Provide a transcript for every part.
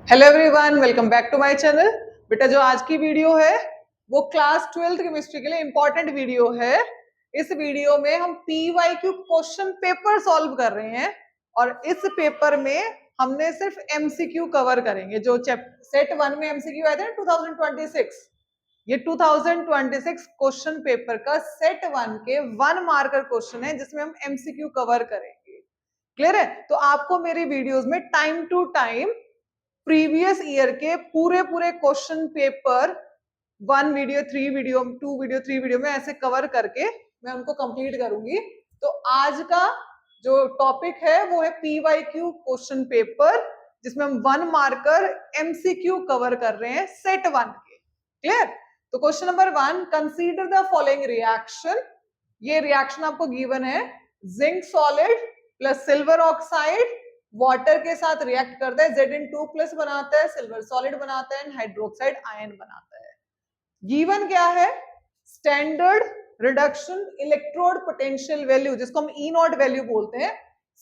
Hello everyone, welcome back to my channel. बेटा जो आज की वीडियो है वो क्लास 12th केमिस्ट्री के लिए इंपॉर्टेंट वीडियो है। इस वीडियो में हम पीवाईक्यू क्वेश्चन पेपर सॉल्व कर रहे हैं और इस पेपर में हमने सिर्फ एमसीक्यू कवर करेंगे। जो सेट 1 में एमसीक्यू आए थे 2026, ये 2026 क्वेश्चन पेपर का सेट 1 के 1 मार्कर क्वेश्चन है जिसमें हम एमसीक्यू कवर करेंगे। क्लियर है? तो आपको मेरी वीडियोस में time to time previous year के पूरे question paper 1 video 3 video 2 video 3 video में ऐसे कवर करके मैं उनको कंप्लीट करूंगी। तो आज का जो टॉपिक है वो है पीवाईक्यू क्वेश्चन पेपर, जिसमें हम 1 मार्कर एमसीक्यू कवर कर रहे हैं सेट 1 के। क्लियर? तो question number 1, consider the following reaction. ये रिएक्शन आपको गिवन है, zinc solid plus silver oxide water के साथ रिएक्ट करता है, Zn2+ बनाता है, सिल्वर सॉलिड बनाता है, हाइड्रोक्साइड आयन बनाता है। गिवन क्या है? Standard reduction electrode potential value, जिसको हम ई नॉट वैल्यू बोलते हैं,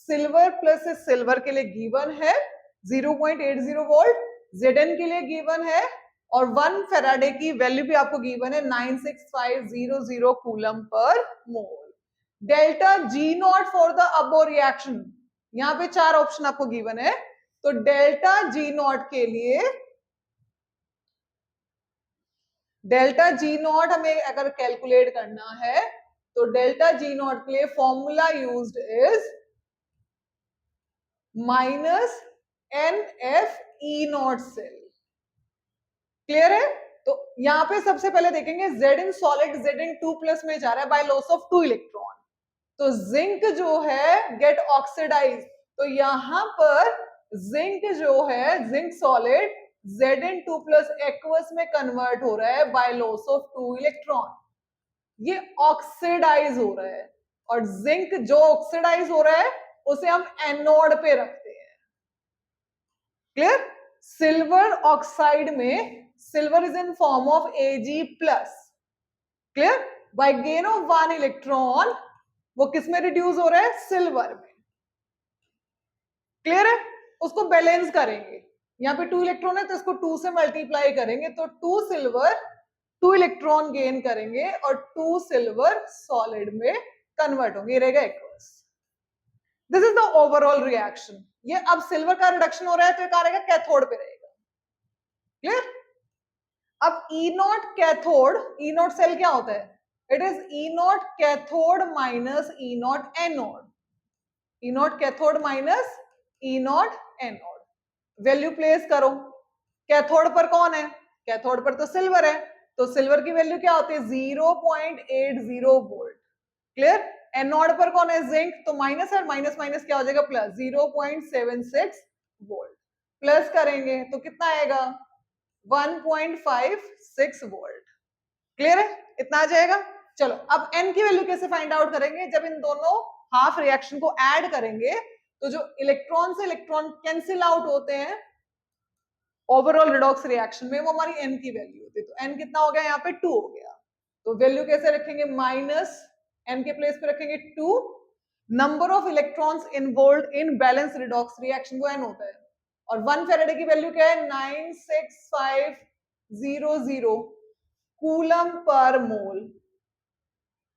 सिल्वर प्लस सिल्वर के लिए गिवन है 0.80 वोल्ट, Zn के लिए गिवन है और 1 फेराडे की वैल्यू भी आपको गिवन है 96500 coulomb per mole. Delta G not for the above reaction, यहाँ पे 4 ऑप्शन आपको गिवन है। तो डेल्टा जी नॉट के लिए, डेल्टा जी नॉट हमें अगर कैलकुलेट करना है तो डेल्टा जी नॉट के लिए formula used is minus n F E naught cell. Clear है? तो यहां पे सबसे पहले देखेंगे जेड इन सॉलिड Zn2+ में जा रहा है बाय लॉस ऑफ 2 इलेक्ट्रॉन। तो जिंक जो है गेट ऑक्सीडाइज, तो यहां पर जिंक जो है, जिंक सॉलिड Zn2+ एक्वस में कन्वर्ट हो रहा है बाय लॉस ऑफ 2 इलेक्ट्रॉन। ये ऑक्सीडाइज हो रहा है और जिंक जो ऑक्सीडाइज हो रहा है उसे हम एनोड पे रखते हैं। क्लियर? सिल्वर ऑक्साइड में silver is in form of Ag+। Clear? By gain of 1 electron वो किस में रिड्यूस हो रहा है? सिल्वर में। क्लियर है? उसको बैलेंस करेंगे, यहाँ पे 2 इलेक्ट्रॉन है तो इसको 2 से मल्टीप्लाई करेंगे तो 2 सिल्वर 2 इलेक्ट्रॉन गेन करेंगे और 2 सिल्वर सॉलिड में कन्वर्ट होंगे, ये रहेगा aqueous. This is the overall reaction. ये अब सिल्वर का रिडक्शन हो रहा है तो ये कहां रहेगा? कैथोड पे रहेगा। क्लियर? अब E naught cathode, E naught cell क्या होता है? It is E naught cathode minus E naught anode, E naught cathode minus E naught anode. Value place करो। कैथोड पर कौन है? कैथोड पर तो सिल्वर है, तो सिल्वर की वैल्यू क्या होती है? 0.80 वोल्ट। क्लियर? एनोड पर कौन है? जिंक, तो माइनस है, माइनस माइनस क्या हो जाएगा? Plus, 0.76 volt. प्लस करेंगे तो कितना आएगा? 1.56 वोल्ट। क्लियर है? इतना आ जाएगा। चलो अब n की वैल्यू कैसे फाइंड आउट करेंगे? जब इन दोनों हाफ रिएक्शन को ऐड करेंगे तो जो इलेक्ट्रॉन से इलेक्ट्रॉन कैंसिल आउट होते हैं ओवरऑल रिडॉक्स रिएक्शन में, वो हमारी n की वैल्यू होती है। तो n कितना हो गया? यहाँ पे 2 हो गया। तो वैल्यू कैसे रखेंगे? माइनस n के प्लेस पे रखेंगे 2, number of electrons involved in balance redox reaction वो n होता है, और 1 फेराडे की वैल्यू क्या है? 96500 कूलम पर मोल।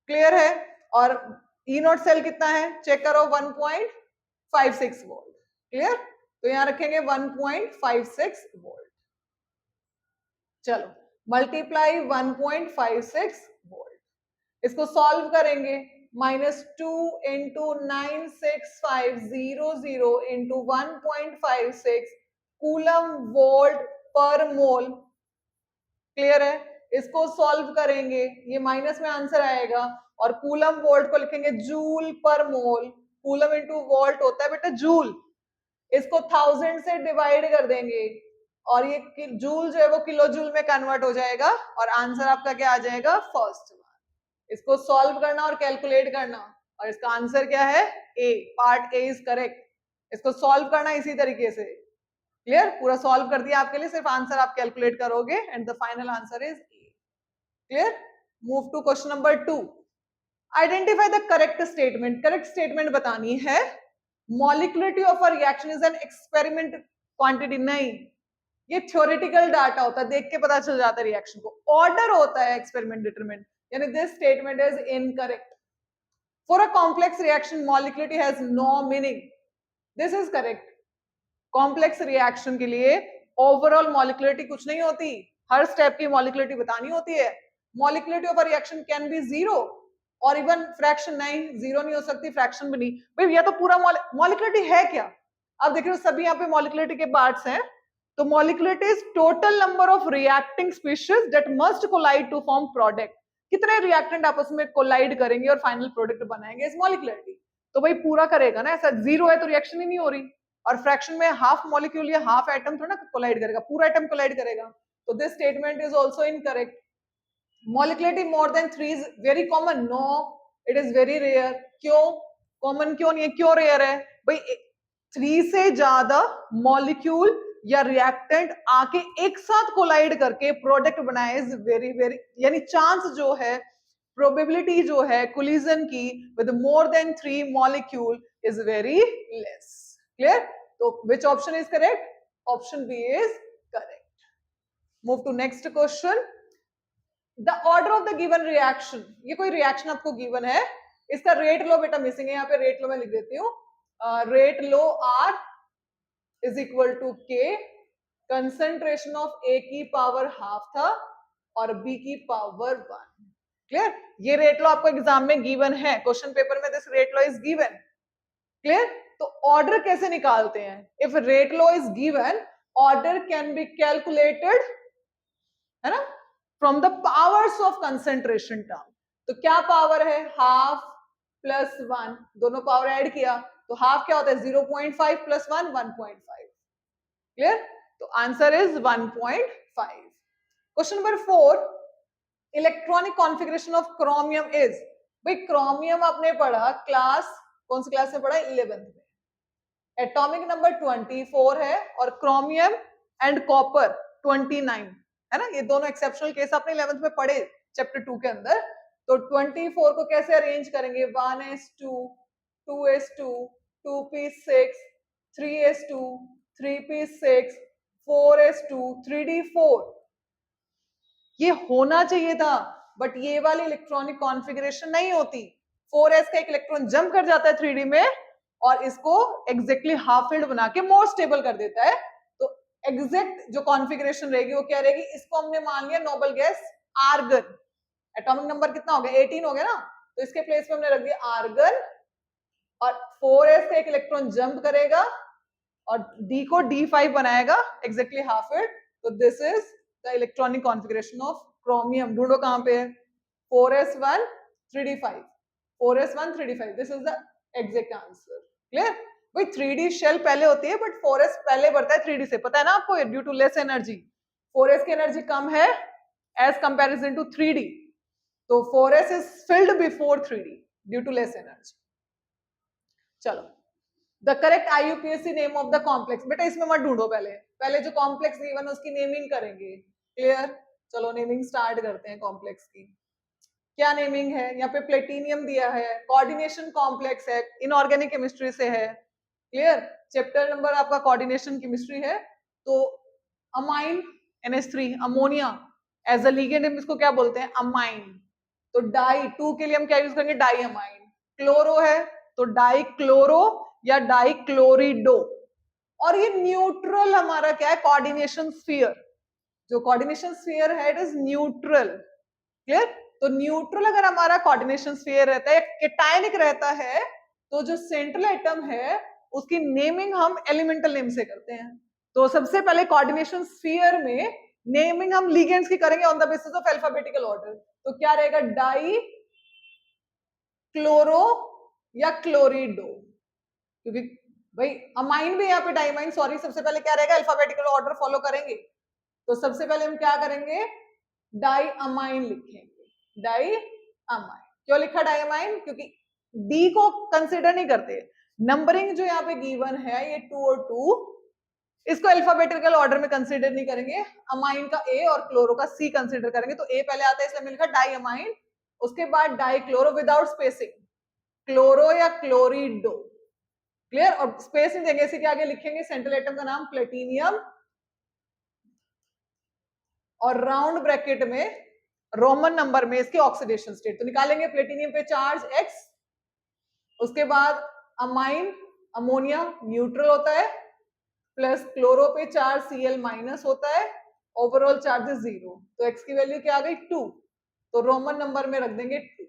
क्लियर है? और ई नॉट सेल कितना है? चेक करो, 1.56 वोल्ट। क्लियर? तो यहां रखेंगे 1.56 वोल्ट। चलो मल्टीप्लाई 1.56 वोल्ट, इसको सॉल्व करेंगे। -2 इंटू 96500 इंटू 1.56 कूलम वोल्ट पर मोल। क्लियर है? इसको सॉल्व करेंगे, ये माइनस में आंसर आएगा और कूलम वोल्ट को लिखेंगे जूल पर मोल। कूलम इंटू वोल्ट होता है बेटा जूल, इसको 1000 से डिवाइड कर देंगे और ये जूल जो है वो किलो जूल में कन्वर्ट हो जाएगा और आंसर आपका क्या आ जाएगा? First one. इसको सॉल्व करना और कैलकुलेट करना, और इसका आंसर क्या है? A. Part A is correct. इसको सॉल्व करना इसी तरीके से। क्लियर? पूरा सॉल्व कर दिया आपके लिए, सिर्फ आंसर आप कैलकुलेट करोगे and the final answer is A. Clear? Move to question number 2। Identify the correct statement. Correct statement बतानी है। Molecularity of a reaction is an experiment quantity, नहीं, ये थ्योरेटिकल डाटा होता है, देख के पता चल जाता है रिएक्शन को। ऑर्डर होता है एक्सपेरिमेंट डिटरमिनेंट, यानी this statement is incorrect. For a complex reaction molecularity has no meaning, this is correct. Complex reaction के लिए ओवरऑल मॉलिक्युलरिटी कुछ नहीं होती, हर स्टेप की मॉलिक्युलरिटी बतानी होती है। Molecularity of a reaction can be zero और इवन फ्रैक्शन, नहीं जीरो नहीं हो सकती, फ्रैक्शन भी नहीं। भाई ये तो पूरा मॉलिक्युलरिटी है क्या? अब देख रहे हो सभी यहाँ पे मॉलिक्युलरिटी के पार्ट्स हैं। तो molecularity is total number of reacting species that must collide to form product. कितने रिएक्टेंट आपस में कोलाइड करेंगे और फाइनल प्रोडक्ट बनाएंगे, इस मॉलिक्युलरिटी। तो भाई पूरा करेगा ना, ऐसा जीरो है तो रिएक्शन ही नहीं हो रही। और फ्रैक्शन में हाफ मॉलिक्यूल या हाफ एटम थोड़ा ना कोलाइड करेगा, पूरा एटम कोलाइड करेगा। तो this statement is also incorrect. Molecularity more than 3 is very common, no it is very rare. क्यों कॉमन, क्यों नहीं है, क्यों रेयर है? भाई 3 से ज्यादा मॉलिक्यूल या रिएक्टेंट आके एक साथ कोलाइड करके प्रोडक्ट बनाए इज वेरी वेरी, यानी चांस जो है, प्रोबेबिलिटी जो है कोलिजन की with more than 3 molecule is very less. Clear? तो which option is correct? Option B is correct. Move to next question. The order of the given reaction. ये कोई reaction आपको गिवन है, इसका रेट लो बेटा मिसिंग है, यहाँ पे रेट लो मैं लिख देती हूँ। Rate law R is equal to K, concentration of A की पावर हाफ था और B की पावर 1। क्लियर? ये रेट लो आपको एग्जाम में गिवन है, क्वेश्चन पेपर में this rate law is given. Clear? तो ऑर्डर कैसे निकालते हैं? If rate law is given, order can be calculated, है ना, from the powers of concentration term. तो क्या पावर है? हाफ प्लस 1, दोनों पावर ऐड किया तो हाफ क्या होता है? 0.5 प्लस 1 1.5। क्लियर? तो answer is 1.5। Question number 4, electronic configuration of chromium is. भाई क्रोमियम आपने पढ़ा क्लास, कौन सी क्लास में पढ़ा? 11th में। एटॉमिक नंबर 24 है और क्रोमियम एंड कॉपर 29 है ना, ये दोनों एक्सेप्शनल केस आपने 11th में पढ़े चैप्टर 2 के अंदर। तो 24 को कैसे अरेंज करेंगे? 1s2 2s2 2p6 3s2 3p6 4s2 3d4। ये होना चाहिए था, बट ये वाली इलेक्ट्रॉनिक कॉन्फ़िगरेशन नहीं होती। 4s का एक इलेक्ट्रॉन जंप कर जाता है 3d में और इसको एग्जैक्टली हाफ फील्ड बना के मोर स्टेबल कर देता है। तो एग्जैक्ट जो कॉन्फ़िगरेशन रहेगी वो क्या रहेगी? इसको हमने मान लिया noble gas argon. Atomic number कितना हो गया? 18 हो गया ना, तो इसके प्लेस पे हमने रख दिया आर्गन। और 4s का एक इलेक्ट्रॉन जंप करेगा और d को d5 बनाएगा एग्जैक्टली हाफ फील्ड। तो this is the electronic configuration of chromium. ढूंढो कहां पे है? 4s1 3d5, 4s1 3d5, this is the exact answer. Clear? भाई 3d शेल पहले होती है बट 4s पहले बढ़ता है 3d से, पता है ना आपको, due to less energy. 4s की एनर्जी कम है एज कंपैरिजन टू 3d, तो 4s is filled before 3d due to less energy. चलो, the correct IUPAC name of the complex. बेटा इसमें मत ढूंढो, पहले जो कॉम्प्लेक्स गिवन है उसकी नेमिंग करेंगे। क्लियर? चलो नेमिंग स्टार्ट करते हैं कॉम्प्लेक्स की। क्या नेमिंग है? यहाँ पे प्लेटिनियम दिया है, कोऑर्डिनेशन कॉम्प्लेक्स है, इनऑर्गेनिक केमिस्ट्री से है। क्लियर? चैप्टर नंबर आपका कोऑर्डिनेशन केमिस्ट्री है। तो amine NH3, ammonia as a ligand हम इसको क्या बोलते हैं? अमाइन। तो डाई 2 के लिए हम क्या यूज करेंगे? Die amine. क्लोरो है तो डाई क्लोरो या डाई क्लोरिडो। और ये न्यूट्रल हमारा क्या है? Coordination sphere. जो कोऑर्डिनेशन स्फीयर है इट इज न्यूट्रल। क्लियर? तो न्यूट्रल अगर हमारा कोऑर्डिनेशन स्फीयर रहता है, केटायनिक रहता है, तो जो सेंट्रल एटम है उसकी नेमिंग हम एलिमेंटल नेम से करते हैं। तो सबसे पहले कोऑर्डिनेशन स्फीयर में नेमिंग हम लिगेंड्स की करेंगे on the basis of alphabetical order. तो क्या रहेगा? डाई क्लोरो या क्लोरिडो, क्योंकि भाई अमाइन भी यहाँ पे डाइमाइन, सॉरी, सबसे पहले क्या रहेगा? अल्फाबेटिकल ऑर्डर फॉलो करेंगे। तो सबसे पहले हम क्या करेंगे? डाई अमाइन लिखेंगे। डाई अमाइन क्यों लिखा डाई अमाइन? क्योंकि डी को कंसिडर नहीं करते। नंबरिंग जो यहाँ पे गिवन है ये 2 और 2, इसको अल्फाबेटिकल ऑर्डर में कंसिडर नहीं करेंगे। अमाइन का ए और क्लोरो का सी कंसिडर करेंगे। तो ए पहले आता है इसलिए लिखा डाई अमाइन, उसके बाद die chloro without spacing, chloro या क्लोरिडो। क्लियर? और स्पेस नहीं देंगे, इसी के आगे लिखेंगे सेंट्रल एटम का नाम प्लेटिनियम, और राउंड ब्रैकेट में रोमन नंबर में इसके ऑक्सीडेशन स्टेट। तो निकालेंगे प्लेटिनियम पे चार्ज X, उसके बाद अमाइन अमोनिया न्यूट्रल होता है, प्लस क्लोरो पे चार्ज Cl माइनस होता है, ओवरऑल चार्जेस 0। तो X की वैल्यू क्या आ गई 2, तो रोमन नंबर में रख देंगे 2।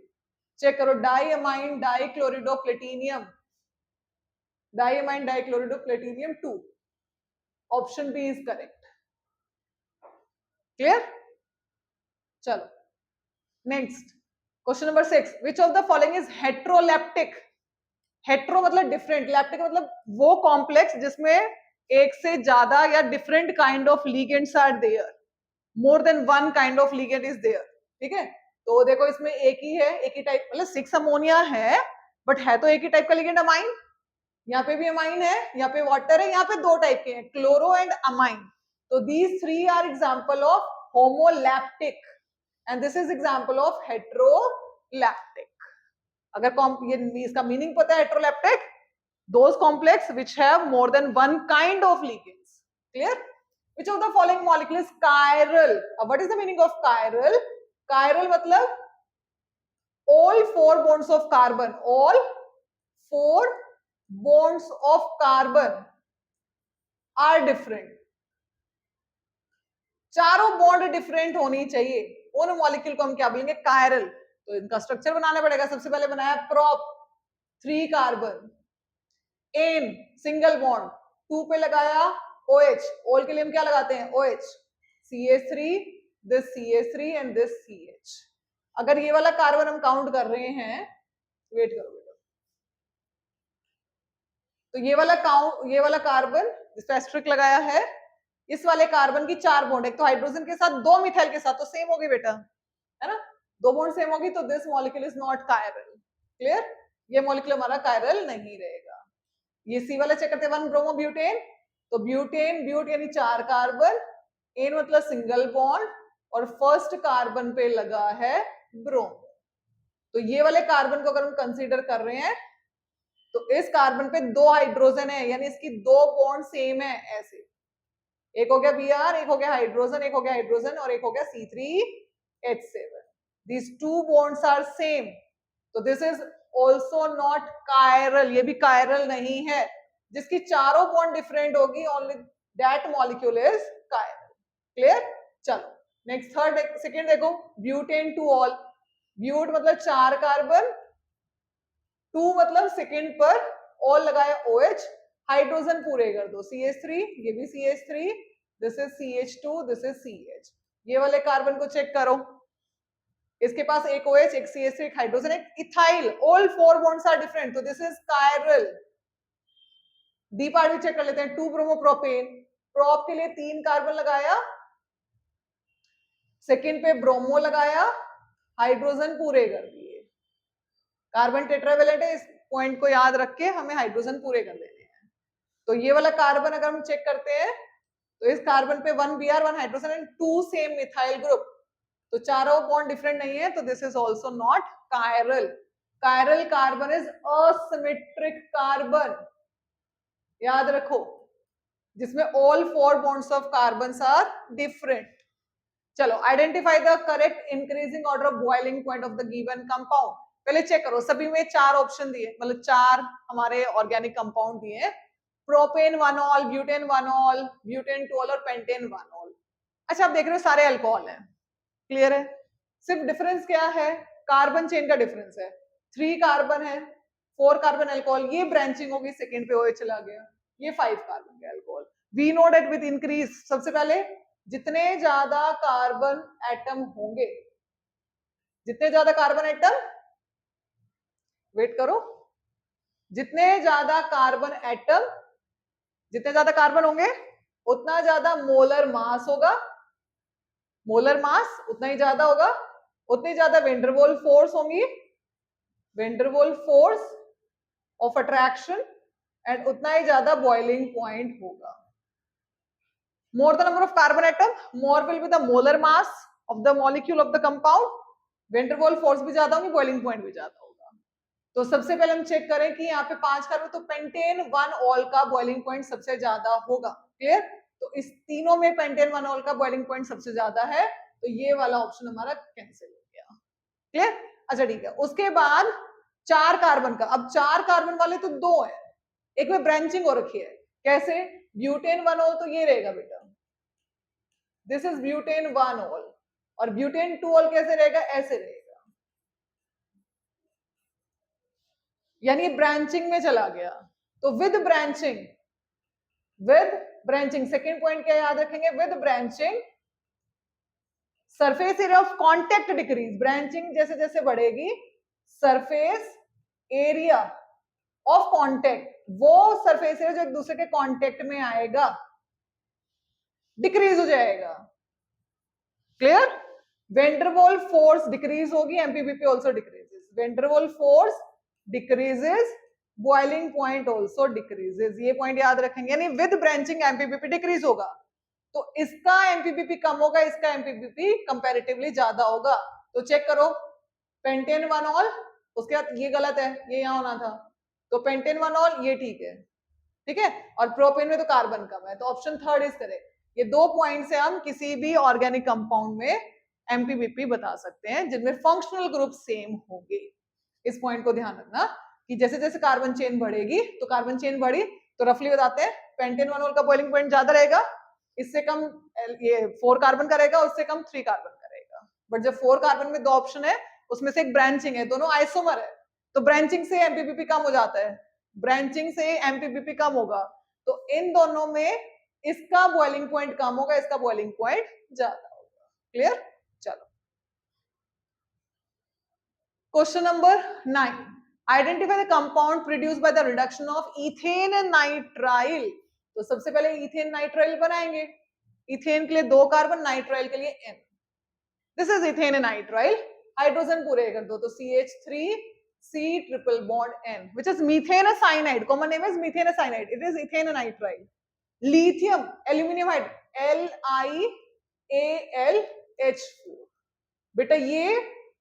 चेक करो, diammine dichlorido platinum, diammine dichlorido platinum 2, option B is correct. Clear? चलो next question number 6, which of the following is heteroleptic. Hetero मतलब डिफरेंट, लैप्टिक मतलब वो कॉम्प्लेक्स जिसमें एक से ज्यादा या different kind of ligands are there, more than one kind of ligand is there. ठीक है, तो देखो इसमें एक ही है, एक ही टाइप, मतलब 6 अमोनिया है बट है तो एक ही टाइप का लिगेंड अमाइन। यहाँ पे भी अमाइन है, यहाँ पे वाटर है, यहाँ पे दो टाइप के हैं, क्लोरो एंड अमाइन। तो these three are example of homoleptic and this is example of heteroleptic. अगर ये इसका मीनिंग पता है heteroleptic, those complex which have more than one kind of ligands. Clear? Which of the following molecule is chiral? What is the meaning of chiral? Chiral मतलब all four bonds of carbon, all four bonds of carbon are different. चारों bond different होनी चाहिए, उन molecule को हम क्या बोलेंगे chiral. तो इनका स्ट्रक्चर बनाना पड़ेगा। सबसे पहले बनाया प्रोप 3 कार्बन, एन सिंगल बॉन्ड, 2 पे लगाया OH, ओल के लिए हम क्या लगाते हैं OH, CH3, this CH3 and this CH। अगर ये वाला कार्बन हम काउंट कर रहे हैं, वेट करो बेटा, तो ये वाला कार्बन जिस पे एस्टेरिस्क लगाया है, इस वाले कार्बन की 4 बॉन्ड, एक तो हाइड्रोजन के साथ, 2 मिथाइल के साथ, तो सेम होगी बेटा, है ना, 2 बॉन्ड सेम होगी, तो this molecule is not chiral. Clear? ये मॉलिक्यूल हमारा कायरल नहीं रहेगा। ये सी वाला चेक करते हैं, 1 ब्रोमो ब्यूटेन, तो ब्यूटेन ब्यूट यानी 4 कार्बन, एन मतलब सिंगल बॉन्ड, और फर्स्ट कार्बन पे लगा है ब्रोमो। तो ये वाले कार्बन को अगर हम कंसीडर कर रहे हैं तो इस कार्बन पे 2 हाइड्रोजन है, यानी इसकी 2 बॉन्ड सेम है, ऐसे एक हो गया Br, एक हो गया हाइड्रोजन, एक हो गया हाइड्रोजन और एक हो गया C3H7। These 2 bonds are same, तो this is also not chiral, ये भी कायरल नहीं है। जिसकी चारों बॉन्ड डिफरेंट होगी, only that molecule is chiral. Clear? चलो नेक्स्ट थर्ड सेकंड देखो, ब्यूटेन टू ऑल, ब्यूट मतलब 4 कार्बन, 2 मतलब सेकंड पर ऑल लगाया OH, हाइड्रोजन पूरे कर दो CH3, ये भी CH3, this is CH2, this is CH। ये वाले कार्बन को चेक करो, इसके पास एक OH, एक CH3, एक हाइड्रोजन, एक ethyl, all 4 bonds are different, तो this is chiral. D part भी चेक कर लेते हैं, 2 ब्रोमो प्रोपेन, प्रोप के लिए 3 कार्बन लगाया, सेकंड पे ब्रोमो लगाया, हाइड्रोजन पूरे कर दिए, कार्बन टेट्रावेलेंट है, इस पॉइंट को याद रख के हमें हाइड्रोजन पूरे कर लेने हैं। तो ये वाला कार्बन अगर हम चेक करते हैं तो इस कार्बन पे 1 Br, 1 hydrogen and 2 same methyl group, तो चारों बॉन्ड डिफरेंट नहीं है, तो this is also not chiral. Chiral carbon is asymmetric carbon, याद रखो, जिसमें all 4 bonds of carbon are different. चलो identify the correct increasing order of boiling point of the given compound. पहले चेक करो, सभी में 4 ऑप्शन दिए, मतलब 4 हमारे ऑर्गेनिक कंपाउंड दिए, propane 1 ol, butane 1 ol, butane 2 all और पेंटेन 1 ऑल। अच्छा, आप देख रहे हो सारे अल्कोहल हैं, क्लियर है, सिर्फ डिफरेंस क्या है, कार्बन चेन का डिफरेंस है, 3 कार्बन है, 4 कार्बन अल्कोहल, ये ब्रांचिंग होगी, सेकंड पे OH चला गया, ये 5 कार्बन के alcohol. We know that with increase, सबसे पहले जितने ज्यादा कार्बन एटम होंगे, जितने ज्यादा कार्बन एटम, वेट करो, जितने ज्यादा कार्बन एटम, जितने ज्यादा कार्बन होंगे उतना ज्यादा मोलर मास होगा, मोलर मास उतना ही ज्यादा होगा, उतनी ज्यादा वेंडरवॉल फोर्स होंगी, Van der Waals force of attraction, and उतना ही ज्यादा बॉइलिंग पॉइंट होगा। More the number of carbon atom, more will be the molar mass of the molecule of the compound, van der Waals force भी ज्यादा होगी, boiling point भी ज्यादा होगा। तो सबसे पहले हम चेक करें कि यहाँ पे 5 कार्बन, तो पेंटेन 1 ऑल का बॉइलिंग पॉइंट सबसे ज्यादा होगा। क्लियर? तो इस तीनों में पेंटेन-1-ऑल का बॉइलिंग पॉइंट सबसे ज्यादा है, तो ये वाला ऑप्शन हमारा कैंसिल हो गया। क्लियर? अच्छा ठीक है, उसके बाद 4 कार्बन का, अब 4 कार्बन वाले तो 2 है, एक में ब्रांचिंग हो रखी है। कैसे? ब्यूटेन-1-ऑल तो ये रहेगा बेटा, दिस इज ब्यूटेन-1-ऑल, और ब्यूटेन-2-ऑल कैसे रहेगा? ऐसे रहेगा, यानी ब्रांचिंग में चला गया। तो विद ब्रांचिंग, सेकेंड पॉइंट क्या याद रखेंगे? With branching surface area of contact decrease, branching जैसे जैसे बढ़ेगी सरफेस एरिया ऑफ कांटेक्ट, वो सरफेस एरिया जो एक दूसरे के कांटेक्ट में आएगा डिक्रीज हो जाएगा। क्लियर? वेंडरवॉल फोर्स डिक्रीज होगी, MPBP also decreases, van der Waals force decreases, boiling point also decreases, ये पॉइंट याद रखेंगे, यानी विद ब्रांचिंग एमपीबीपी डिक्रीज होगा, तो इसका एमपीबीपी कम होगा, इसका एमपीबीपी कंपैरेटिवली ज्यादा होगा। तो चेक करो, पेंटेन-1-ऑल, उसके बाद ये गलत है, ये यहां होना था, तो पेंटेन-1-ऑल ये ठीक है, ठीक है, और प्रोपेन में तो कार्बन कम है, तो ऑप्शन थर्ड इज करेक्ट। ये 2 पॉइंट से हम किसी भी ऑर्गेनिक कंपाउंड में एमपीबीपी बता सकते हैं जिनमें फंक्शनल ग्रुप सेम होंगे। इस पॉइंट को ध्यान रखना कि जैसे जैसे कार्बन चेन बढ़ेगी, तो कार्बन चेन बढ़ी तो रफली बताते हैं पेंटेन-1-ऑल का बॉइलिंग पॉइंट ज्यादा रहेगा, इससे कम ये 4 कार्बन का रहेगा, उससे कम 3 कार्बन का रहेगा। बट जब 4 कार्बन में 2 ऑप्शन है, उसमें से एक ब्रांचिंग है, दोनों आइसोमर है, तो ब्रांचिंग से एमपीबीपी कम हो जाता है, ब्रांचिंग से एमपीबीपी कम होगा, तो इन दोनों में इसका बॉइलिंग पॉइंट कम होगा, इसका बॉइलिंग पॉइंट ज्यादा होगा। क्लियर? चलो question number 9, identify the compound produced by the reduction of ethane nitrile. तो सबसे पहले इथेन नाइट्राइल बनाएंगे, इथेन के लिए 2 कार्बन, नाइट्राइल के लिए n, this is ethane nitrile, hydrogen पूरे कर दो, तो CH3 C triple bond N, which is methane cyanide, common name is methane cyanide, it is ethane nitrile, lithium aluminium hydride LiAlH4, बेटा ये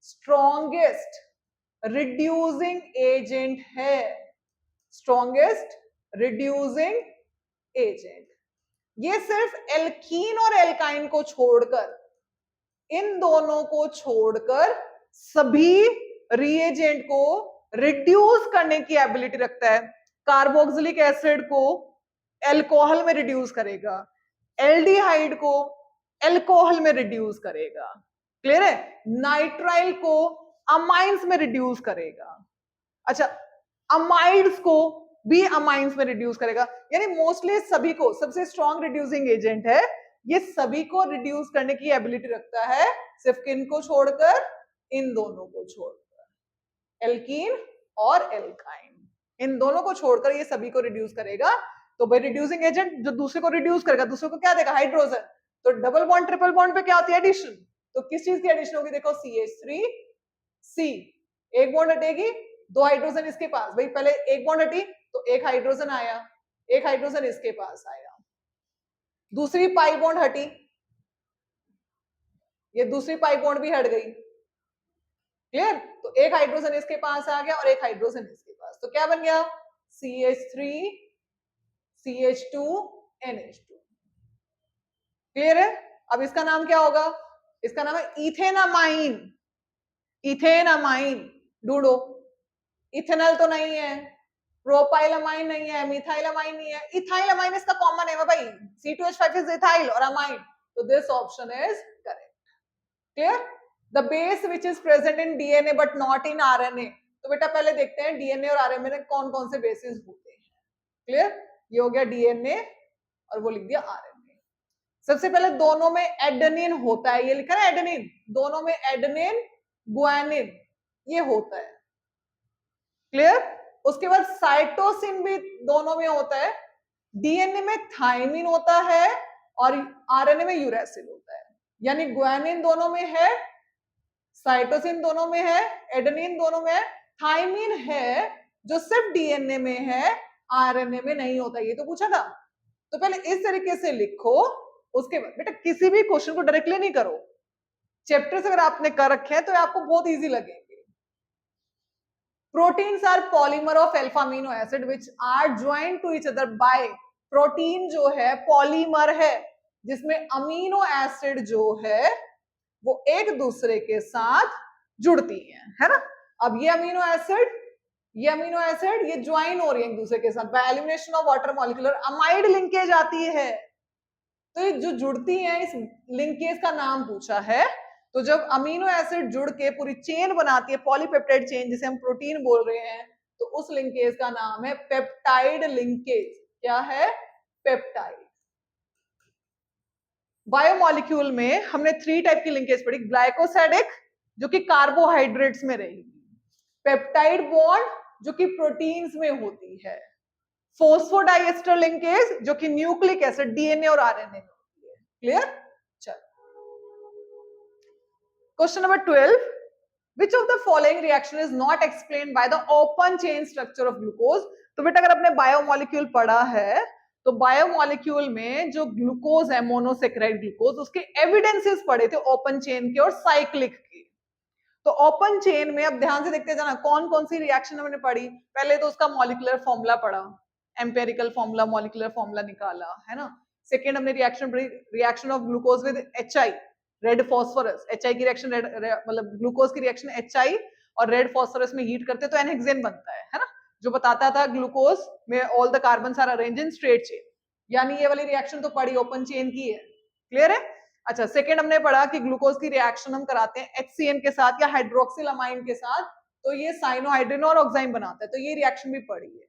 स्ट्रॉन्गेस्ट रिड्यूसिंग एजेंट है, strongest reducing agent, ये सिर्फ alkene और एल्काइन को छोड़कर, इन दोनों को छोड़कर सभी रिएजेंट को रिड्यूस करने की एबिलिटी रखता है। कार्बोक्सिलिक एसिड को एल्कोहल में रिड्यूस करेगा, एल्डिहाइड को एल्कोहल में रिड्यूस करेगा, क्लियर है, नाइट्राइल को अमाइंस में रिड्यूस करेगा, अच्छा अमाइड्स को भी अमाइंस में रिड्यूस करेगा, यानी मोस्टली सभी को, सबसे स्ट्रॉन्ग रिड्यूसिंग एजेंट है, ये सभी को रिड्यूस करने की एबिलिटी रखता है, सिर्फ किन को छोड़कर? इन दोनों को छोड़कर, एल्कीन और एल्काइन, इन दोनों को छोड़कर ये सभी को रिड्यूस करेगा। तो भाई रिड्यूसिंग एजेंट जो दूसरे को रिड्यूस करेगा, दूसरे को क्या देगा? हाइड्रोजन, तो डबल बॉन्ड ट्रिपल बॉन्ड पे क्या होती है? एडिशन, तो किस चीज की एडिशन होगी? देखो CH3C, एक बॉन्ड हटेगी, 2 हाइड्रोजन इसके पास, भाई पहले एक बॉन्ड हटी तो एक हाइड्रोजन आया, एक हाइड्रोजन इसके पास आया, दूसरी पाई बॉन्ड हटी, ये दूसरी पाई बॉन्ड भी हट गई, क्लियर, तो एक हाइड्रोजन इसके पास आ गया और एक हाइड्रोजन इसके पास, तो क्या बन गया? CH3 CH2 NH2, क्लियर है? अब इसका नाम क्या होगा? इसका नाम है इथेनामाइन, इथेनामाइन ढूंढो, इथेनॉल तो नहीं है, प्रोपाइलमाइन नहीं है, मिथाइलमाइन नहीं है, इथाइलमाइन इसका कॉमन नेम है भाई, C2H5 इज इथाइल और अमाइन, तो this option is correct. Clear? The base which is present in DNA but not in RNA, तो बेटा पहले देखते हैं डीएनए और आरएनए में कौन कौन से बेसिस होते हैं। क्लियर? ये हो गया डीएनए और वो लिख दिया आरएनए। सबसे पहले दोनों में एडेनिन होता है, ये लिखा है एडेनिन, दोनों में एडेनिन गुआनिन ये होता है, क्लियर? उसके बाद साइटोसिन भी दोनों में होता है, डीएनए में थाइमिन होता है और आरएनए में यूरेसिल होता है, यानी गुआनिन दोनों में है, साइटोसिन दोनों में है, एडेनिन दोनों में है, थाइमिन है जो सिर्फ डीएनए में है, आरएनए में नहीं होता, ये तो पूछा था। तो पहले इस तरीके से लिखो, उसके बाद बेटा किसी भी क्वेश्चन को डायरेक्टली नहीं करो, चैप्टर से अगर आपने कर रखे हैं तो आपको बहुत इजी लगेंगे। Proteins are polymer of alpha amino acid which are joined to each other by protein जो है पॉलीमर है जिसमें अमीनो एसिड जो है वो एक दूसरे के साथ जुड़ती है ना। अब ये अमीनो एसिड ये ज्वाइन हो रही है एक दूसरे के साथ by elimination of water molecular amide linkage आती है। तो ये जो जुड़ती हैं इस लिंकेज का नाम पूछा है। तो जब अमीनो एसिड जुड़ के पूरी चेन बनाती है पॉलीपेप्टाइड चेन जिसे हम प्रोटीन बोल रहे हैं, तो उस लिंकेज का नाम है पेप्टाइड लिंकेज। क्या है? पेप्टाइड। बायोमॉलिक्यूल में हमने 3 टाइप की लिंकेज पढ़ी। ग्लाइकोसाइडिक जो कि कार्बोहाइड्रेट्स में रहेगी, पेप्टाइड बॉन्ड जो कि प्रोटीन्स में होती है, फोस्फोडाइएस्टर लिंकेज जो कि न्यूक्लिक एसिड डीएनए और आरएनए में होती है। क्लियर? चलो question number 12, which of the following reaction is not explained by the open chain structure of glucose? तो बेटा अगर आपने बायोमॉलिक्यूल पढ़ा है तो बायोमॉलिक्यूल में जो ग्लूकोज है मोनोसेक्राइड ग्लूकोज उसके एविडेंसेस पढ़े थे ओपन चेन के और साइक्लिक के। तो ओपन चेन में अब ध्यान से देखते जाना कौन कौन सी रिएक्शन हमने पढ़ी। पहले तो उसका मॉलिक्यूलर फॉर्मूला पढ़ा, एम्पेरिकल फॉर्मूला मॉलिक्यूलर फॉर्मूला निकाला है ना। सेकेंड हमने रिएक्शन पढ़ी, reaction of glucose with HI red phosphorus. HI की रिएक्शन मतलब ग्लूकोज की रिएक्शन HI और रेड फॉस्फोरस में हीट करते तो एनहेक्सेन बनता है ना, जो बताता था ग्लूकोज में all the carbon are arranged in straight chain. यानी ये वाली रिएक्शन तो पढ़ी ओपन चेन की है। क्लियर है? अच्छा, सेकेंड हमने पढ़ा कि ग्लूकोज की रिएक्शन हम कराते हैं HCN के साथ या हाइड्रोक्सिलामाइन के साथ, तो ये साइनोहाइड्रिन और ऑक्साइन बनाता है, तो ये रिएक्शन भी पढ़ी है।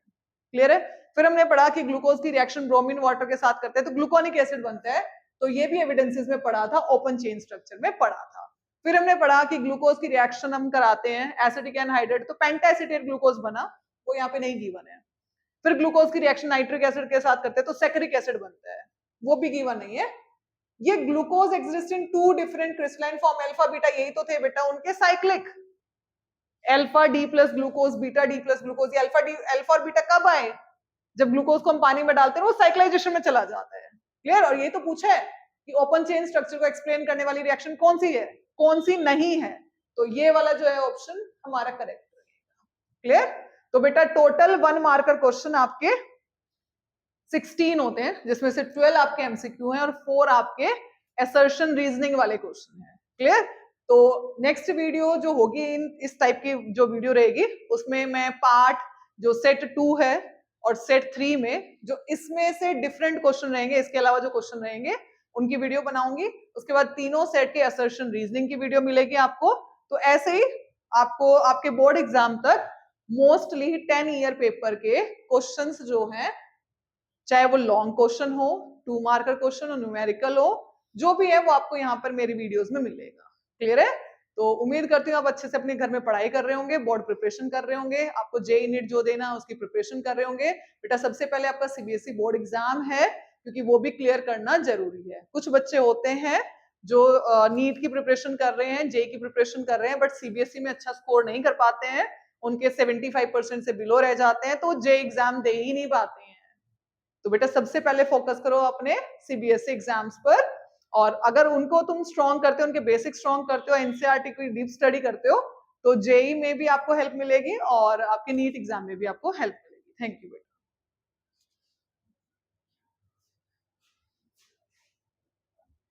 क्लियर है? फिर हमने पढ़ा कि ग्लूकोज की रिएक्शन ब्रोमीन वाटर के साथ करते हैं तो ग्लूकोनिक एसिड बनता है, तो ये भी एविडेंसेस में पढ़ा था, ओपन चेन स्ट्रक्चर में पढ़ा था। फिर हमने पढ़ा कि ग्लूकोज की रिएक्शन हम कराते हैं एसिटिक एनहाइड्रेट तो पेंटाएसिटेट ग्लूकोज बना, वो यहाँ पे नहीं गिवन है। फिर ग्लूकोज की रिएक्शन नाइट्रिक एसिड के साथ करते हैं तो सैकरिक एसिड बनता है, वो भी गिवन नहीं है। ये glucose exist in 2 different crystalline form alpha beta, यही तो थे बेटा उनके cyclic, alpha D plus glucose beta D plus glucose. ये अल्फा और बीटा कब आए? जब ग्लूकोज को हम पानी में डालते हैं वो साइक्लाइजेशन में चला जाता है। क्लियर? और ये तो पूछा है कि ओपन चेन स्ट्रक्चर को एक्सप्लेन करने वाली रिएक्शन कौन सी है, कौन सी नहीं है, तो ये वाला जो है ऑप्शन हमारा करेक्ट रहेगा। क्लियर? तो बेटा टोटल 1 मार्कर क्वेश्चन आपके 16 होते हैं, जिसमें से 12 आपके एमसीक्यू हैं और 4 आपके असर्शन रीजनिंग वाले क्वेश्चन हैं। क्लियर? तो नेक्स्ट वीडियो जो होगी इस टाइप की जो वीडियो रहेगी उसमें मैं पार्ट जो सेट 2 है और सेट 3 में जो इसमें से डिफरेंट क्वेश्चन रहेंगे, इसके अलावा जो क्वेश्चन रहेंगे उनकी वीडियो बनाऊंगी। उसके बाद तीनों सेट के असर्शन रीजनिंग की वीडियो मिलेगी आपको। तो ऐसे ही आपको आपके बोर्ड एग्जाम तक मोस्टली 10 ईयर पेपर के क्वेश्चंस जो हैं, चाहे वो लॉन्ग क्वेश्चन हो, 2 मार्कर क्वेश्चन हो, न्यूमेरिकल हो, जो भी है वो आपको यहाँ पर मेरी वीडियोस में मिलेगा। क्लियर है? तो उम्मीद करती हूँ आप अच्छे से अपने घर में पढ़ाई कर रहे होंगे, बोर्ड प्रिपरेशन कर रहे होंगे, आपको जेईई नीट जो देना है उसकी प्रिपरेशन कर रहे होंगे। बेटा सबसे पहले आपका सीबीएसई बोर्ड एग्जाम है, क्योंकि वो भी क्लियर करना जरूरी है। कुछ बच्चे होते हैं जो नीट की प्रिपरेशन कर रहे हैं, जेईई की प्रिपरेशन कर रहे हैं, बट सीबीएसई में अच्छा स्कोर नहीं कर पाते हैं, उनके 75% से बिलो रह जाते हैं, तो जेईई एग्जाम दे ही नहीं पाते हैं। तो बेटा सबसे पहले फोकस करो अपने सीबीएसई एग्जाम्स पर, और अगर उनको तुम स्ट्रॉन्ग करते हो, उनके बेसिक स्ट्रॉन्ग करते हो, एनसीईआरटी की डीप स्टडी करते हो, तो जेईई में भी आपको हेल्प मिलेगी और आपके नीट एग्जाम में भी आपको हेल्प मिलेगी। थैंक यू बेटा।